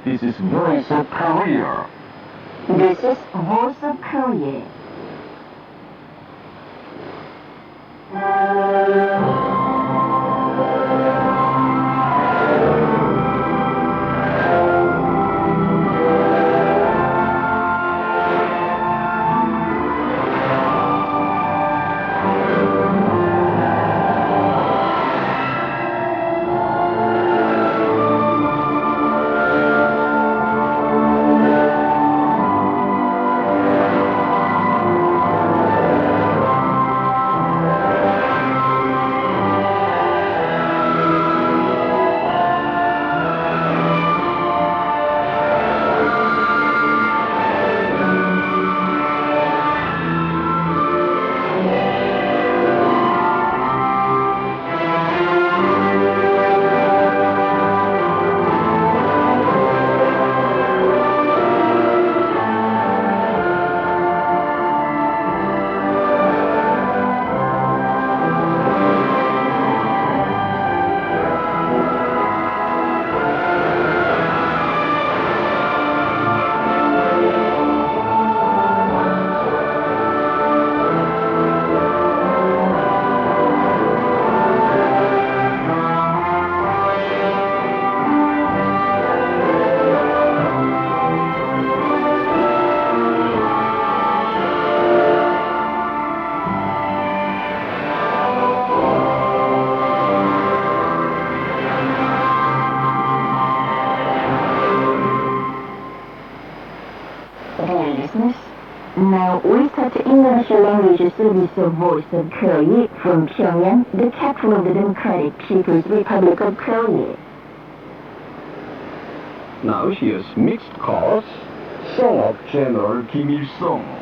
This is Voice of Korea. This is Voice of Korea. Dear listeners, now we start the English language service of Voice of Korea from Pyongyang, the capital of the Democratic People's Republic of Korea. Now here's mixed chorus, song of General Kim Il-sung.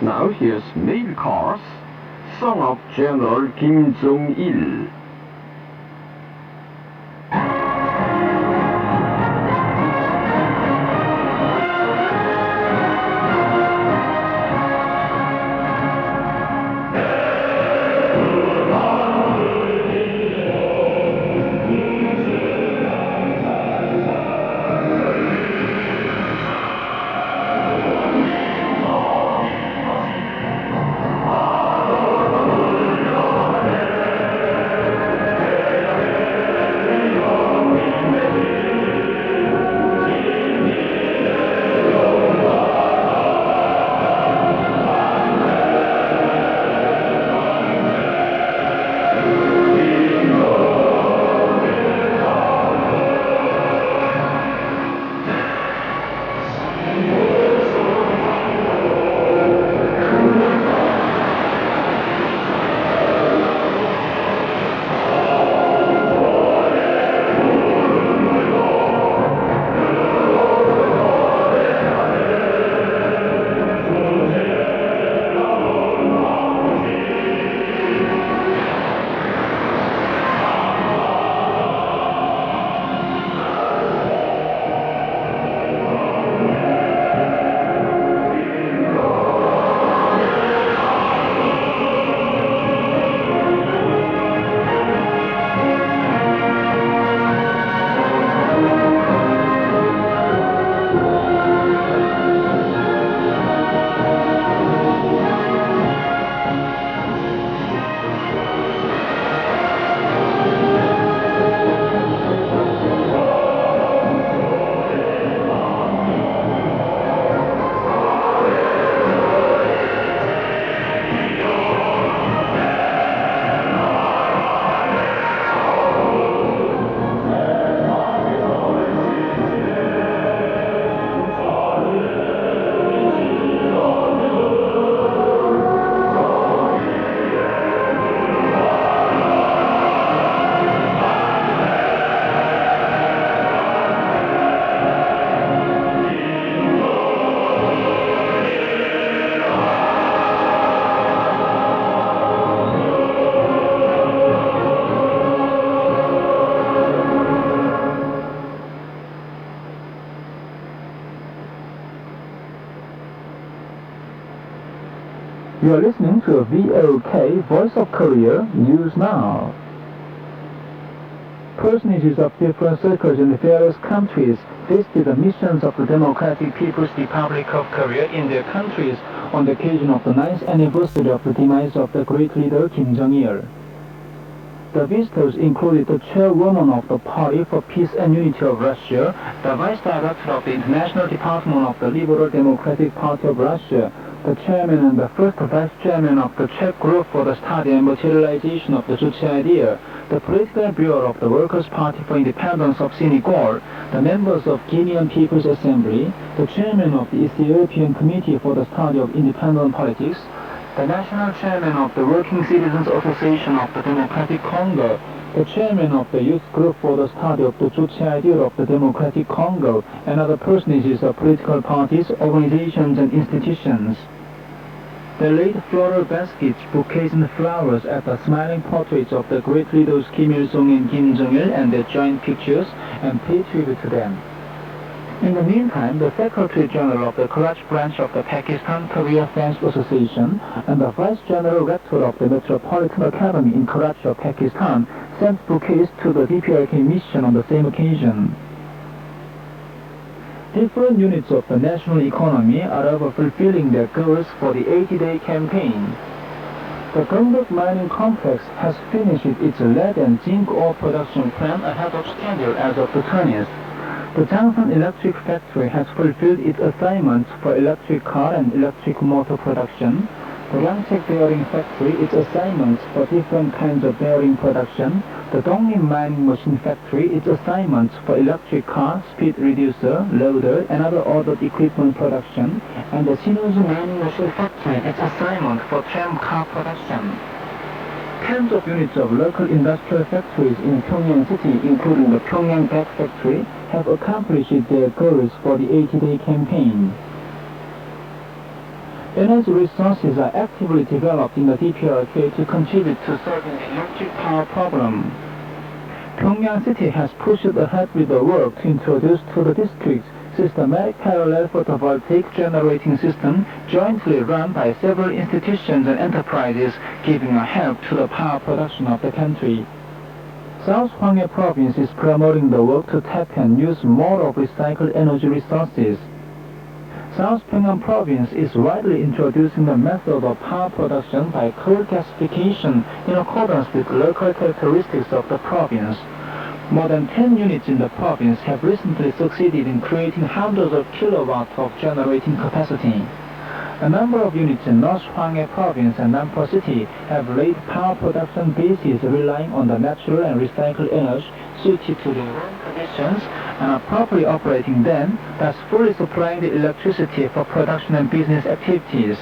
Now here's male chorus, song of General Kim Jong Un. You are listening to VOK Voice of Korea News Now. Personages of different circles in various countries visited the missions of the Democratic People's Republic of Korea in their countries on the occasion of the 9th anniversary of the demise of the great leader Kim Jong Un. The visitors included the chairwoman of the Party for Peace and Unity of Russia, the vice director of the International Department of the Liberal Democratic Party of Russia, the chairman and the first vice chairman of the Czech Group for the Study and Materialization of the Juche Idea, the political bureau of the Workers' Party for Independence of Senegal, the members of Guinean People's Assembly, the chairman of the Ethiopian Committee for the Study of Independent Politics, the national chairman of the Working Citizens Association of the Democratic Congo, the chairman of the Youth Group for the Study of the Juche Idea of the Democratic Congo, and other personages of political parties, organizations, and institutions. They laid floral baskets, bouquets, and flowers at the smiling portraits of the great leaders Kim Il-sung and Kim Jong Un and their joint pictures and paid tribute to them. In the meantime, the Secretary General of the Karachi branch of the Pakistan Korea Fans Association and the Vice General Rector of the Metropolitan Academy in Karachi of Pakistan sent bouquets to the DPRK mission on the same occasion. Different units of the national economy are ever fulfilling their goals for the 80-day campaign. The Gyeongbuk mining complex has finished its lead and zinc ore production plan ahead of schedule as of the 20th. The Changsan Electric Factory has fulfilled its assignments for electric car and electric motor production. The Yangchek Bearing Factory its assignments for different kinds of bearing production. The Dongnim Mining Machine Factory its assignments for electric car, speed reducer, loader, and other ordered equipment production. And the Sinulju Mining Machine Factory its assignment for tram car production. Tens of units of local industrial factories in Pyongyang City, including the Pyongyang Bag Factory, have accomplished their goals for the 80-day campaign. Energy resources are actively developed in the DPRK to contribute to solving the electric power problem. Pyongyang City has pushed ahead with the work to introduce to the districts systematic parallel photovoltaic generating system jointly run by several institutions and enterprises, giving a help to the power production of the country. South Hwanghae Province is promoting the work to tap and use more of recycled energy resources. South Pyongyang Province is widely introducing the method of power production by coal gasification in accordance with local characteristics of the province. More than 10 units in the province have recently succeeded in creating hundreds of kilowatts of generating capacity. A number of units in North Hwanghae Province and Nampo City have laid power production bases relying on the natural and recycled energy suited to their own conditions and are properly operating them, thus fully supplying the electricity for production and business activities.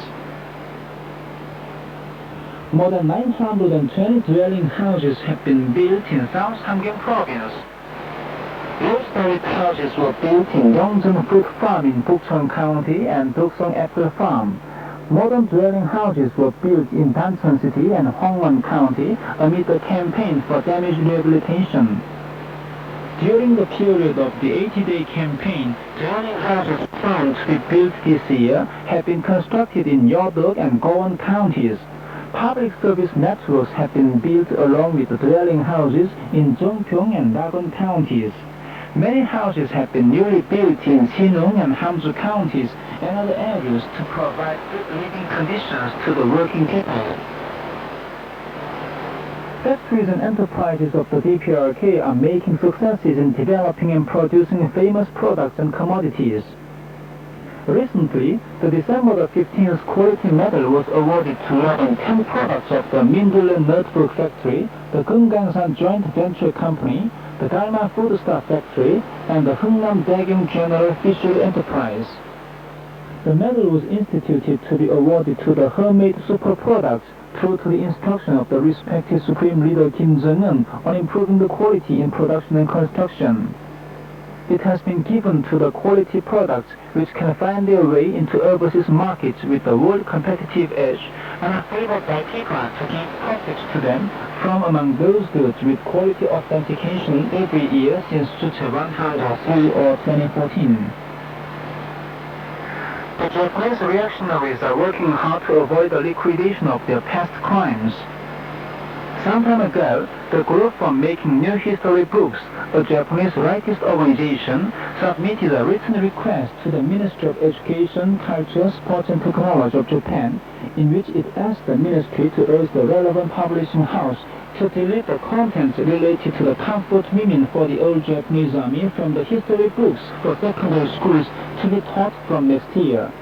More than 920 dwelling houses have been built in South Hamgyong Province. Low-storied houses were built in Yongjeon Fruit Farm in Bukchon County and Dokseong Apple Farm. Modern dwelling houses were built in Dancheon City and Hwangwon County amid the campaign for damage rehabilitation. During the period of the 80-day campaign, dwelling houses found to be built this year have been constructed in Yeodok and Gowon counties. Public service networks have been built along with the dwelling houses in Jongpyong and Nagon counties. Many houses have been newly built in Sinung and Hamju counties and other areas to provide good living conditions to the working people. Factories and enterprises of the DPRK are making successes in developing and producing famous products and commodities. Recently, the December 15th Quality Medal was awarded to more than 10 products of the Mindule Notebook Factory, the Gyeonggangsan Joint Venture Company, the Dalma Foodstuff Factory, and the Hungnam Daegyong General Fishery Enterprise. The medal was instituted to be awarded to the homemade super products true to the instruction of the respected Supreme Leader Kim Jong Un on improving the quality in production and construction. It has been given to the quality products which can find their way into overseas markets with a world competitive edge and are favored by people to give profits to them from among those goods with quality authentication every year since Juche 103 or 2014. The Japanese reactionaries are working hard to avoid the liquidation of their past crimes. Some time ago, the group for Making New History Books, a Japanese rightist organization, submitted a written request to the Ministry of Education, Culture, Sports and Technology of Japan, in which it asked the ministry to urge the relevant publishing house to delete the contents related to the comfort women for the old Japanese army from the history books for secondary schools to be taught from next year.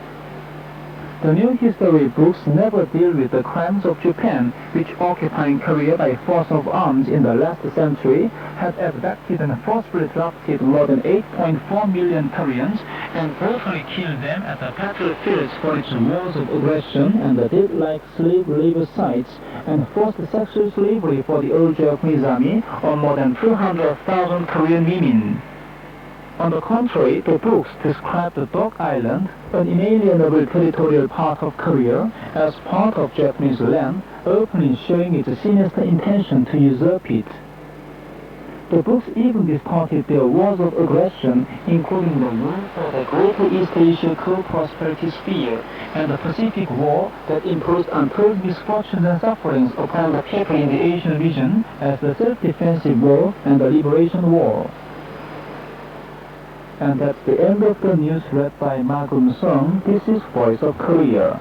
The new history books never deal with the crimes of Japan, which occupying Korea by force of arms in the last century, had abducted and forcibly drafted more than 8.4 million Koreans and brutally killed them at the battlefields for its wars of aggression and the dead-like slave labor sites, and forced sexual slavery for the old Japanese army on more than 200,000 Korean women. On the contrary, the books describe the Dog Island, an inalienable territorial part of Korea, as part of Japanese land, openly showing its sinister intention to usurp it. The books even distorted their wars of aggression, including the war for the Greater East Asia Co-Prosperity Sphere and the Pacific War that imposed untold misfortunes and sufferings upon the people in the Asian region as the Self-Defensive War and the Liberation War. And that's the end of the news read by Ma Gun Sung. This is Voice of Korea.